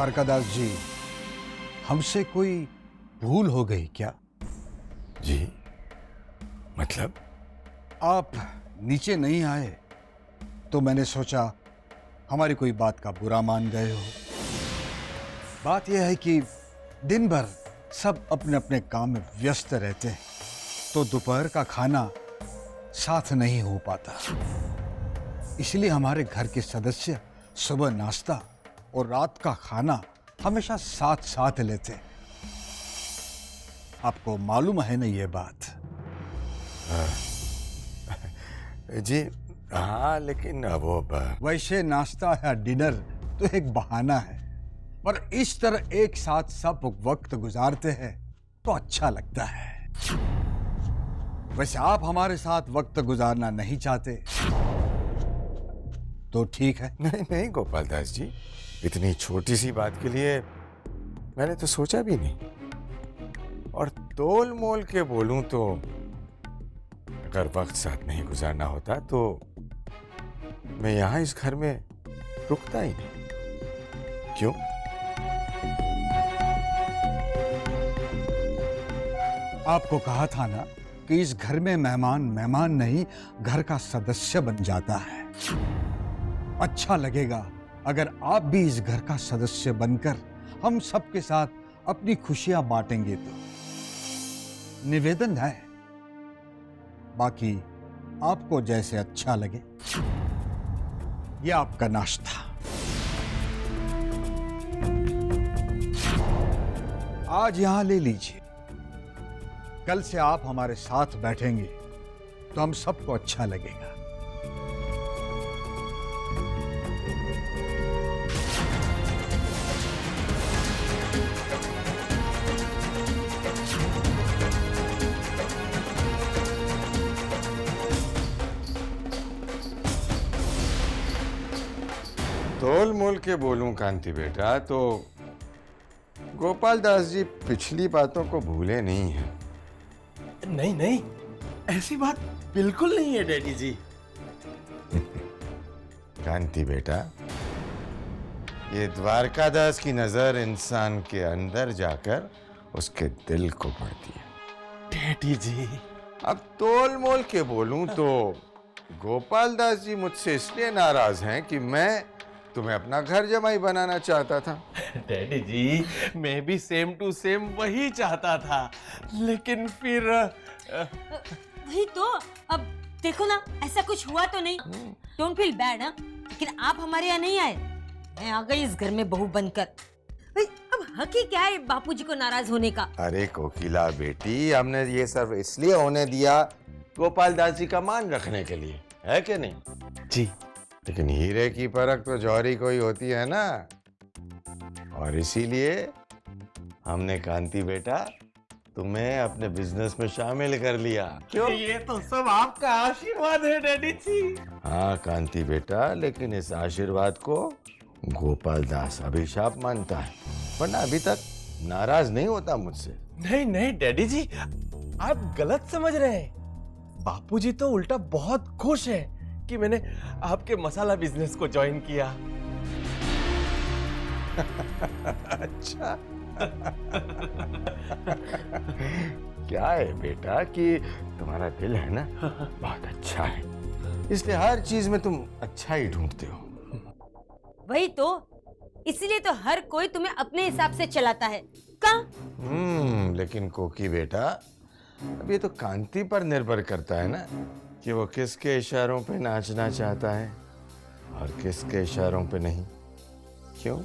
द्वारकादास जी, हमसे कोई भूल हो गई क्या? जी मतलब? आप नीचे नहीं आए तो मैंने सोचा हमारी कोई बात का बुरा मान गए हो। बात यह है कि दिन भर सब अपने अपने काम में व्यस्त रहते हैं, तो दोपहर का खाना साथ नहीं हो पाता। इसलिए हमारे घर के सदस्य सुबह नाश्ता और रात का खाना हमेशा साथ साथ लेते हैं। आपको मालूम है ना ये बात? जी हाँ, लेकिन वो वैसे नाश्ता या डिनर तो एक बहाना है, पर इस तरह एक साथ सब वक्त गुजारते हैं तो अच्छा लगता है। वैसे आप हमारे साथ वक्त गुजारना नहीं चाहते तो ठीक है। नहीं नहीं गोपाल दास जी, इतनी छोटी सी बात के लिए मैंने तो सोचा भी नहीं। और तोल मोल के बोलूं तो अगर वक्त साथ नहीं गुजारना होता तो मैं यहां इस घर में रुकता ही नहीं। क्यों? आपको कहा था ना कि इस घर में मेहमान मेहमान नहीं, घर का सदस्य बन जाता है। अच्छा लगेगा अगर आप भी इस घर का सदस्य बनकर हम सबके साथ अपनी खुशियां बांटेंगे तो। निवेदन है, बाकी आपको जैसे अच्छा लगे। यह आपका नाश्ता। आज यहां ले लीजिए। कल से आप हमारे साथ बैठेंगे तो हम सबको अच्छा लगेगा। तोल मोल के बोलूं कांति बेटा तो गोपाल दास जी पिछली बातों को भूले नहीं हैं। नहीं नहीं, ऐसी बात बिल्कुल नहीं है डैडी जी। कांति बेटा, ये द्वारकादास की नजर इंसान के अंदर जाकर उसके दिल को पड़ती है। डैडी जी, अब तोल मोल के बोलूं तो गोपाल दास जी मुझसे इसलिए नाराज हैं कि मैं तुम्हें अपना घर जमाई बनाना चाहता था। डैडी जी, मैं भी सेम टू सेम वही चाहता था, लेकिन फिर वही तो। अब देखो ना, ऐसा कुछ हुआ तो नहीं। Don't feel bad. लेकिन आप हमारे यहाँ नहीं आए, मैं आ गई इस घर में बहू बनकर। अब हक ही क्या है बापूजी को नाराज होने का? अरे कोकिला बेटी, हमने ये सब इसलिए होने दिया गोपाल दास जी का मान रखने के लिए, है कि नहीं? जी। लेकिन हीरे की परख तो जौहरी को ही होती है ना। और इसीलिए हमने कांति बेटा तुम्हें अपने बिजनेस में शामिल कर लिया। क्यों? ये तो सब आपका आशीर्वाद है डैडी जी। हाँ कांति बेटा, लेकिन इस आशीर्वाद को गोपाल दास अभिशाप मानता है, वरना अभी तक नाराज नहीं होता मुझसे। नहीं नहीं डैडी जी, आप गलत समझ रहे हैं। बापूजी तो उल्टा बहुत खुश है कि मैंने आपके मसाला बिजनेस को ज्वाइन किया। अच्छा। क्या है बेटा कि तुम्हारा दिल है ना बहुत अच्छा है, इसलिए हर चीज में तुम अच्छा ही ढूंढते हो। वही तो, इसीलिए तो हर कोई तुम्हें अपने हिसाब से चलाता है। लेकिन कोकी बेटा, अब ये तो कांति पर निर्भर करता है ना कि वो किसके इशारों पे नाचना चाहता है और किसके इशारों पे नहीं। क्यों?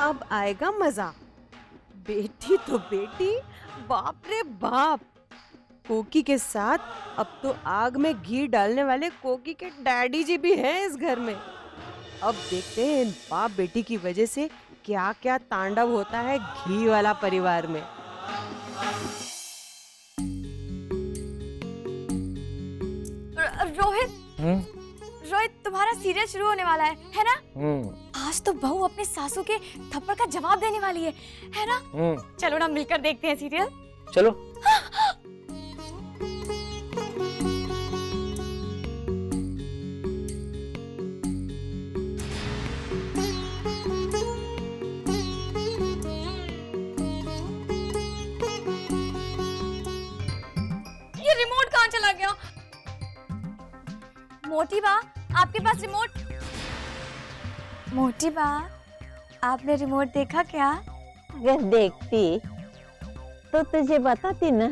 अब आएगा मजा। बेटी तो बेटी, बाप रे बाप। कोकी के साथ अब तो आग में घी डालने वाले कोकी के डैडी जी भी हैं इस घर में। अब देखते हैं इन बाप बेटी की वजह से क्या क्या तांडव होता है घी वाला परिवार में। रोहित, रोहित तुम्हारा सीरियल शुरू होने वाला है ना? आज तो बहू अपने सासू के थप्पड़ का जवाब देने वाली है ना? चलो ना मिलकर देखते हैं सीरियल। चलो। मोटी बा, आपके पास रिमोट? मोटी बा, आपने रिमोट देखा क्या? अगर देखती तो तुझे बताती ना।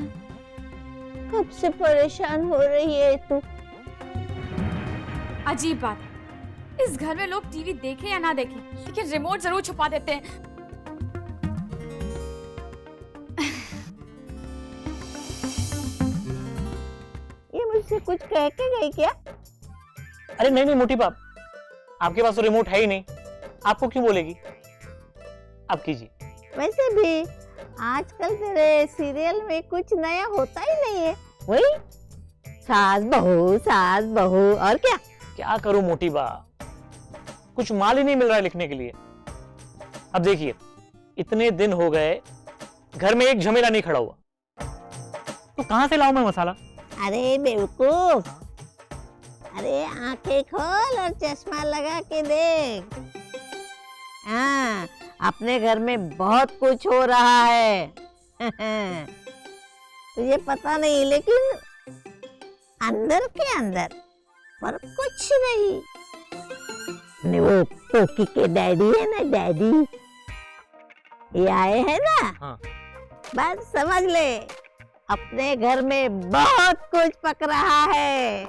कब से परेशान हो रही है तू? अजीब बात है, इस घर में लोग टीवी देखें या ना देखें, लेकिन रिमोट जरूर छुपा देते हैं। ये मुझसे कुछ कह के गई क्या? अरे नहीं नहीं मोटी बाप, आपके पास तो रिमोट है ही नहीं, आपको क्यों बोलेगी? आप कीजिए। वैसे भी आजकल तेरे सीरियल में कुछ नया होता ही नहीं है, वही सास बहू और क्या। क्या करूं मोटी बा, कुछ माल ही नहीं मिल रहा है लिखने के लिए। अब देखिए, इतने दिन हो गए घर में एक झमेला नहीं खड़ा हुआ, तो कहां से लाऊं मैं मसाला? अरे बेवकूफ, अरे आंखें खोल और चश्मा लगा के देख। हाँ, अपने घर में बहुत कुछ हो रहा है। तुझे पता नहीं, लेकिन अंदर के अंदर पर कुछ नहीं। वो कोकी के डैडी है ना, डैडी ये आए हैं ना। हाँ। बस समझ ले, अपने घर में बहुत कुछ पक रहा है।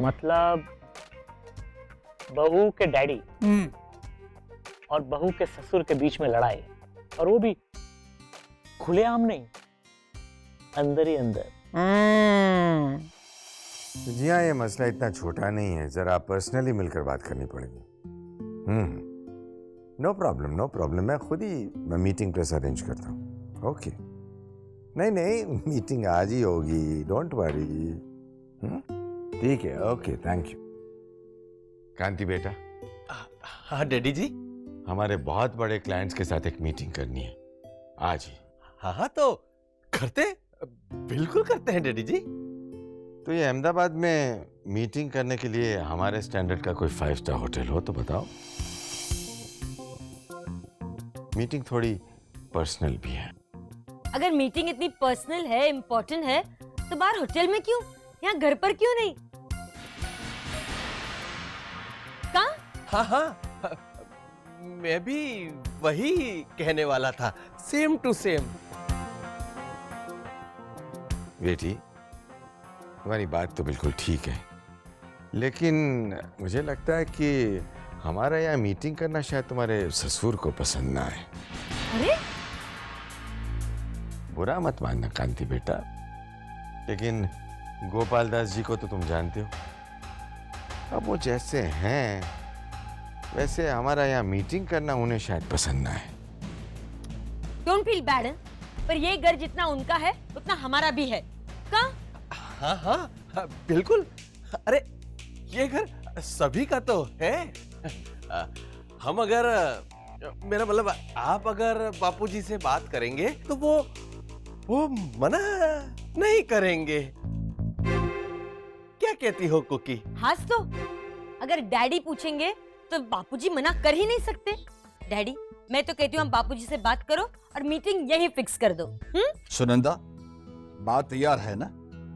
मतलब बहू के डैडी और बहू के ससुर के बीच में लड़ाई, और वो भी खुलेआम नहीं, अंदर ही अंदर। हाँ। जी हाँ, ये मसला इतना छोटा नहीं है, जरा पर्सनली मिलकर बात करनी पड़ेगी। नो प्रॉब्लम, मैं खुद ही मीटिंग प्लेस अरेंज करता हूँ। ओके, नहीं मीटिंग आज ही होगी, डोंट वरी। ठीक है, ओके, थैंक यू। कांति बेटा। हाँ डैडी जी। हमारे बहुत बड़े क्लाइंट्स के साथ एक मीटिंग करनी है आज ही। हाँ तो करते, बिल्कुल करते हैं डैडी जी। तो ये अहमदाबाद में मीटिंग करने के लिए हमारे स्टैंडर्ड का कोई 5 स्टार होटल हो तो बताओ। मीटिंग थोड़ी पर्सनल भी है। अगर मीटिंग इतनी पर्सनल है, इम्पोर्टेंट है, तो बाहर होटल में क्यों, यहाँ घर पर क्यों नहीं? कहाँ? हाँ, मैं भी वही कहने वाला था, सेम टू सेम। बेटी, तुम्हारी बात तो बिल्कुल ठीक है, लेकिन मुझे लगता है कि हमारा यहाँ मीटिंग करना शायद तुम्हारे ससुर को पसंद ना आए। अरे बुरा मत मानना कांति बेटा, लेकिन गोपाल दास जी को तो तुम जानते हो। अब वो जैसे हैं वैसे हमारा यहाँ मीटिंग करना उन्हें शायद पसंद ना आए। डोंट फील बैड, पर ये घर जितना उनका है उतना हमारा भी है। कहाँ? हाँ, बिल्कुल। अरे ये घर सभी का तो है। हम अगर, मेरा मतलब आप अगर बापूजी से बात करेंगे तो वो मना नहीं करेंगे। क्या कहती हो कुकी? हाँ तो अगर डैडी पूछेंगे तो बापूजी मना कर ही नहीं सकते। डैडी, मैं तो कहती हूँ हम बापूजी से बात करो और मीटिंग यही फिक्स कर दो। सुनंदा, बात तैयार है ना?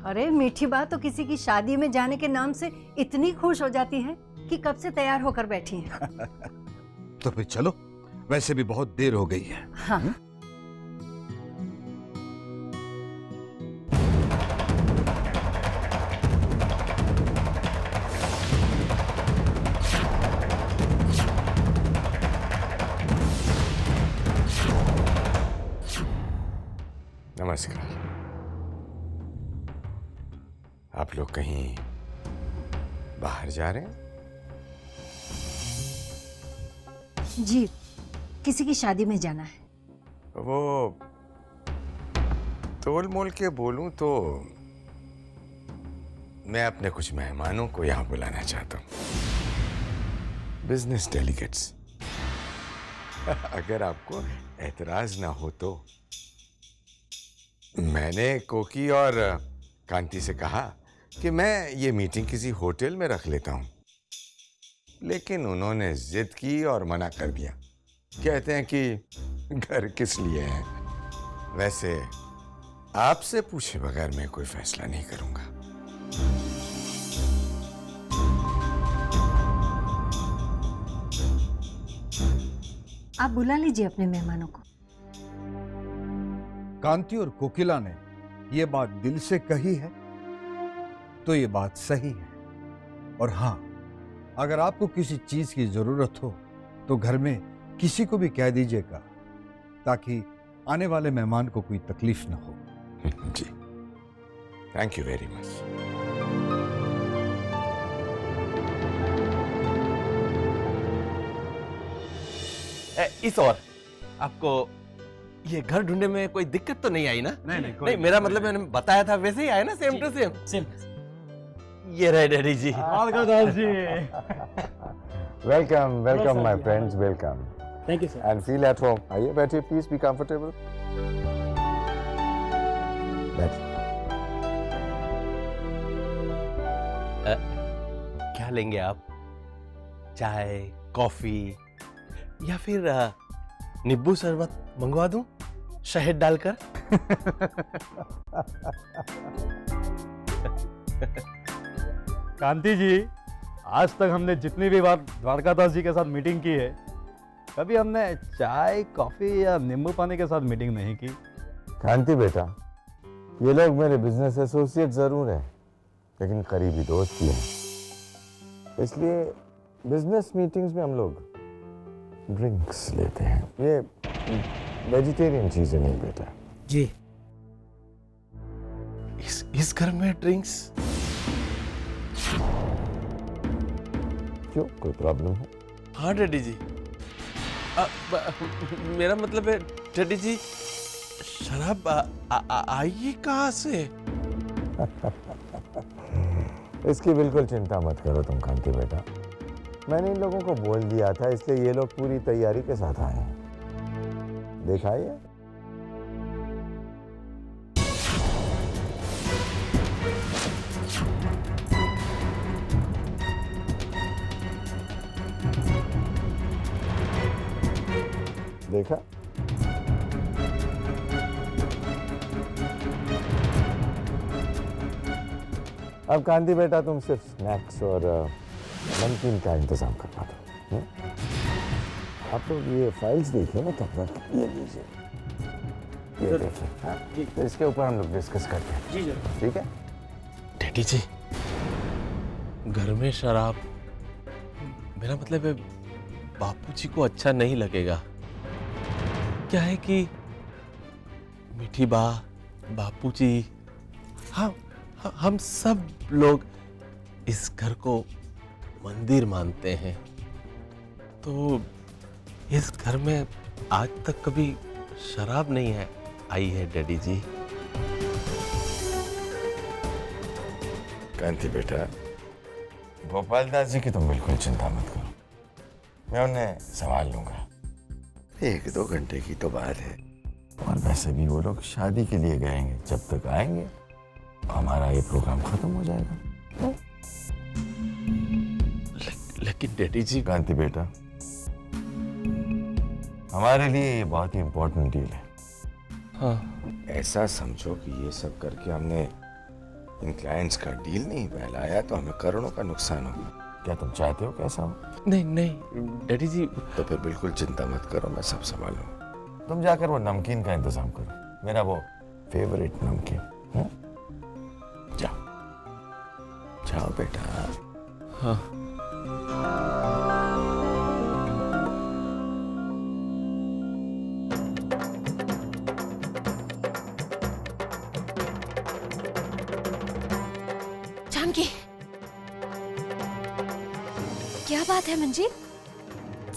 अरे मीठी बात तो किसी की शादी में जाने के नाम से इतनी खुश हो जाती है कि कब से तैयार होकर बैठी हैं। तो फिर चलो, वैसे भी बहुत देर हो गई है। हाँ। नमस्कार। आप लोग कहीं बाहर जा रहे हैं? जी, किसी की शादी में जाना है। वो तोल मोल के बोलूं तो मैं अपने कुछ मेहमानों को यहां बुलाना चाहता हूं, बिजनेस डेलीगेट्स। अगर आपको एतराज ना हो तो। मैंने कोकी और कांति से कहा कि मैं ये मीटिंग किसी होटल में रख लेता हूं, लेकिन उन्होंने जिद की और मना कर दिया। कहते हैं कि घर किस लिए है। वैसे आपसे पूछे बगैर मैं कोई फैसला नहीं करूंगा। आप बुला लीजिए अपने मेहमानों को। कांति और कोकिला ने ये बात दिल से कही है तो ये बात सही है। और हाँ, अगर आपको किसी चीज की जरूरत हो तो घर में किसी को भी कह दीजिएगा ताकि आने वाले मेहमान को कोई तकलीफ न हो। जी, थैंक यू वेरी मच। इस और आपको ये घर ढूंढने में कोई दिक्कत तो नहीं आई ना? नहीं नहीं, मेरा मतलब मैंने बताया था वैसे ही आया ना, सेम टू सेम। सेम। ये रहे daddy ji. Welcome welcome my friends, welcome thank you sir. And feel at home. आइए बैठिए, प्लीज बी कंफर्टेबल। बैठिए। क्या लेंगे आप? चाय, कॉफी या फिर नींबू शरबत मंगवा दूं शहद डालकर? कांति जी, आज तक हमने जितनी भी बार द्वारकादास जी के साथ मीटिंग की है, कभी हमने चाय, कॉफी या नींबू पानी के साथ मीटिंग नहीं की। कांति बेटा, ये लोग मेरे बिजनेस एसोसिएट जरूर हैं, लेकिन करीबी दोस्त भी हैं। इसलिए बिजनेस मीटिंग्स में हम लोग ड्रिंक्स लेते हैं। ये वेजिटेरियन चीजें नहीं बेटा। जी, इस घर में ड्रिंक्स? क्यों, कोई प्रॉब्लम है? हाँ डैडी जी। मेरा मतलब है डैडी जी, शराब आई कहाँ से? इसकी बिल्कुल चिंता मत करो तुम कांति बेटा। मैंने इन लोगों को बोल दिया था, इसलिए ये लोग पूरी तैयारी के साथ आए हैं। देखा ये? देखा? अब कांति बेटा तुम सिर्फ स्नैक्स और नमकीन का इंतजाम करवा दो। आप लोग ये फाइल्स देखिए ना, तब तक ये लीजिए, ये देखिए। हाँ, तो इसके ऊपर हम लोग डिस्कस करते हैं। जी ठीक है डैडी जी, घर में शराब, मेरा मतलब है बापूजी को अच्छा नहीं लगेगा। क्या है कि मीठी बा, बापूजी, हाँ, हम सब लोग इस घर को मंदिर मानते हैं, तो इस घर में आज तक कभी शराब नहीं है आई है डैडी जी। कांति बेटा, गोपाल दास जी की तुम बिल्कुल चिंता मत करो, मैं उन्हें संभाल लूंगा। 1-2 घंटे की तो बात है, और वैसे भी वो लोग शादी के लिए गएंगे, जब तक आएंगे हमारा ये प्रोग्राम खत्म हो जाएगा। लेकिन डैडी जी। कांति बेटा, हमारे लिए ये बहुत ही इंपॉर्टेंट डील है। हाँ, ऐसा समझो कि ये सब करके हमने इन क्लाइंट्स का डील नहीं बहलाया तो हमें करोड़ों का नुकसान होगा। क्या तुम चाहते हो कैसा हो? नहीं नहीं डैडी जी। तो फिर बिल्कुल चिंता मत करो, मैं सब संभालूंगा। तुम जाकर वो नमकीन का इंतजाम करो, मेरा वो फेवरेट नमकीन। जाओ जाओ बेटा। हाँ। जानकी, क्या बात है मंजीत?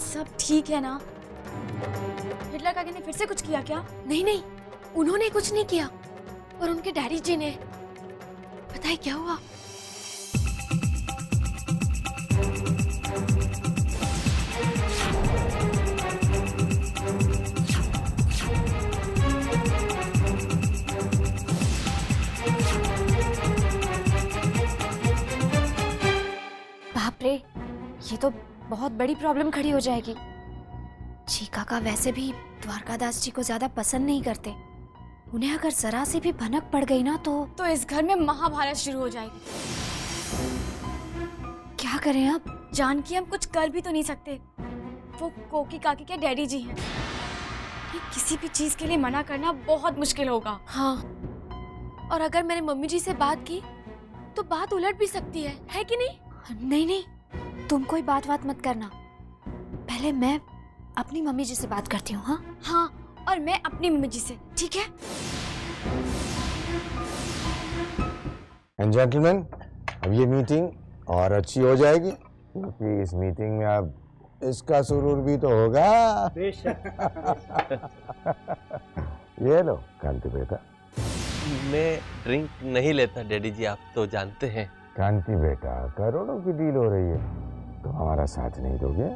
सब ठीक है ना? हिटलर काका ने फिर से कुछ किया क्या? नहीं नहीं, उन्होंने कुछ नहीं किया, और उनके डैडी जी ने। पता है क्या हुआ? बाप रे, ये तो बहुत बड़ी प्रॉब्लम खड़ी हो जाएगी। जी काका वैसे भी द्वारकादास जी को ज्यादा पसंद नहीं करते, उन्हें अगर जरा सी भी भनक पड़ गई ना तो इस घर में महाभारत शुरू हो जाएगी। क्या करें अब? जानकी हम कुछ कर भी तो नहीं सकते। वो कोकी काकी के डैडी जी हैं। ये किसी भी चीज के लिए मना करना बहुत मुश्किल होगा। हाँ, और अगर मैंने मम्मी जी से बात की तो बात उलट भी सकती है कि नहीं? नहीं नहीं, तुम कोई बात मत करना। पहले मैं अपनी मम्मी जी से बात करती हूँ। हाँ हाँ, और मैं अपनी मम्मी जी से, ठीक है? एंड जेंटलमैन, अब ये मीटिंग और अच्छी हो जाएगी क्योंकि इस मीटिंग में अब इसका सुरूर भी तो होगा। ये लो कांति बेटा। मैं ड्रिंक नहीं लेता डैडी जी, आप तो जानते हैं। कांति बेटा, करोड़ों की डील हो रही है, तो हमारा साथ नहीं दोगे?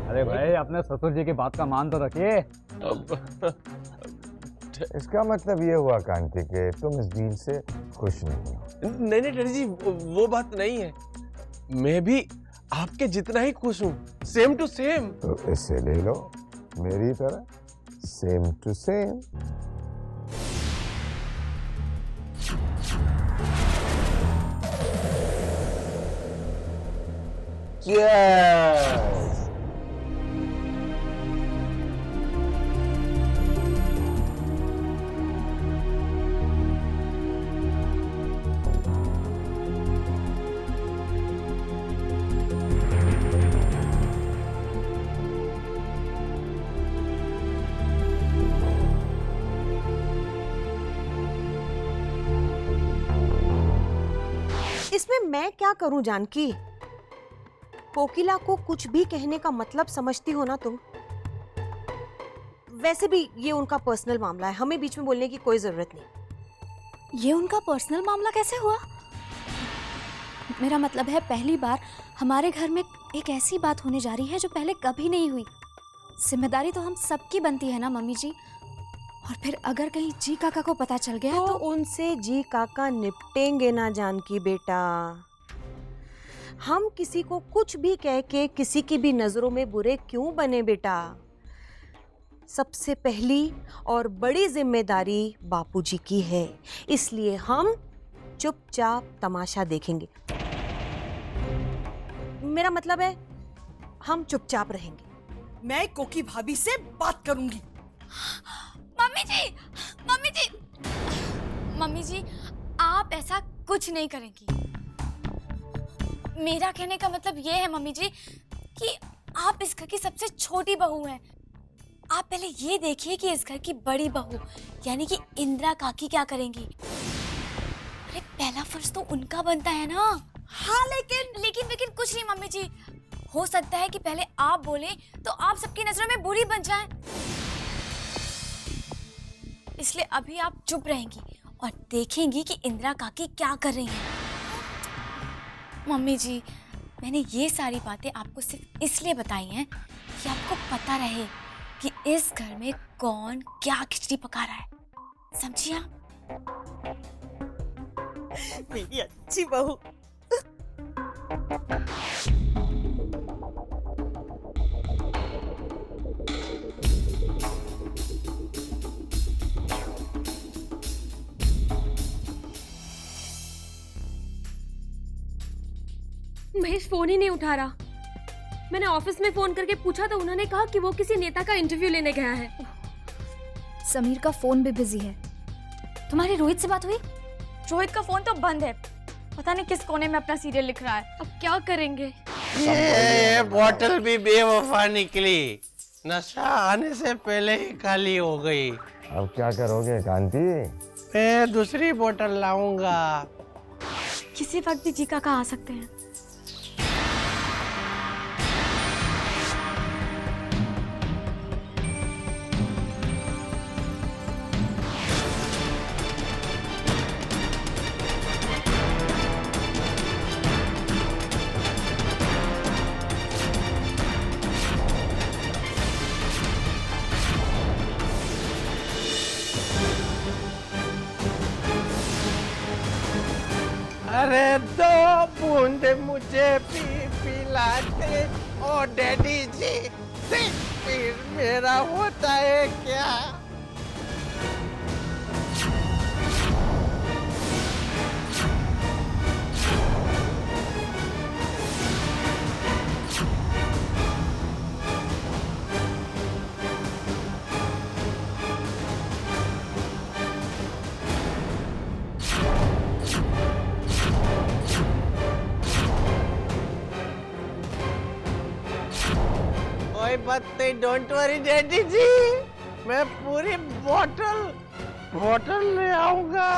अरे भाई, अपने ससुर जी की बात का मान तो रखिए। इसका मतलब ये हुआ कांति कि तुम इस डील से खुश नहीं हो? नहीं नहीं डैडी जी, वो बात नहीं है। मैं भी आपके जितना ही खुश हूँ, सेम टू सेम। तो इसे ले लो मेरी तरह, सेम टू सेम। Cheers! इसमें मैं क्या करूं जानकी? कोकिला को कुछ भी कहने का मतलब समझती हो ना तुम? वैसे भी ये उनका पर्सनल मामला है, हमें बीच में बोलने की कोई जरूरत नहीं। ये उनका पर्सनल मामला कैसे हुआ? मेरा मतलब है, पहली बार हमारे घर में एक ऐसी बात होने जा रही है जो पहले कभी नहीं हुई। जिम्मेदारी तो हम सबकी बनती है ना मम्मी जी। और फिर अगर कहीं जी काका को पता चल गया तो उनसे जी काका निपटेंगे ना जानकी बेटा। हम किसी को कुछ भी कह के किसी की भी नजरों में बुरे क्यों बने बेटा? सबसे पहली और बड़ी जिम्मेदारी बापूजी की है, इसलिए हम चुपचाप तमाशा देखेंगे। मेरा मतलब है, हम चुपचाप रहेंगे। मैं कोकी भाभी से बात करूंगी। मम्मी जी, मम्मी जी, मम्मी जी, आप ऐसा कुछ नहीं करेंगी। मेरा कहने का मतलब ये है मम्मी जी कि आप इस घर की सबसे छोटी बहू हैं। आप पहले ये देखिए कि इस घर की बड़ी बहू यानी कि इंदिरा काकी क्या करेंगी। अरे पहला फर्ज तो उनका बनता है ना। हाँ, लेकिन कुछ नहीं मम्मी जी। हो सकता है कि पहले आप बोले तो आप सबकी नजरों में बुरी बन जाएं। इसलिए अभी आप चुप रहेंगी और देखेंगी कि इंदिरा काकी क्या कर रही हैं। मम्मी जी, मैंने ये सारी बातें आपको सिर्फ इसलिए बताई हैं कि आपको पता रहे कि इस घर में कौन क्या खिचड़ी पका रहा है। समझिए आप? मेरी अच्छी बहू। महेश फोन ही नहीं उठा रहा। मैंने ऑफिस में फोन करके पूछा तो उन्होंने कहा कि वो किसी नेता का इंटरव्यू लेने गया है। समीर का फोन भी बिजी है। तुम्हारी रोहित से बात हुई? रोहित का फोन तो बंद है, पता नहीं किस कोने में अपना सीरियल लिख रहा है। अब क्या करेंगे? ये बॉटल भी बेवफा निकली, नशा आने से पहले ही खाली हो गई। अब क्या करोगे कांति? मैं दूसरी बोतल लाऊंगा। किसी वक्त भी जी काका आ सकते हैं। अरे दो बूंद मुझे पिलाते ओ डैडी जी। फिर मेरा होता है क्या? कोई बात नहीं, डोंट वरी डैडी जी, मैं पूरी बॉटल ले आऊंगा।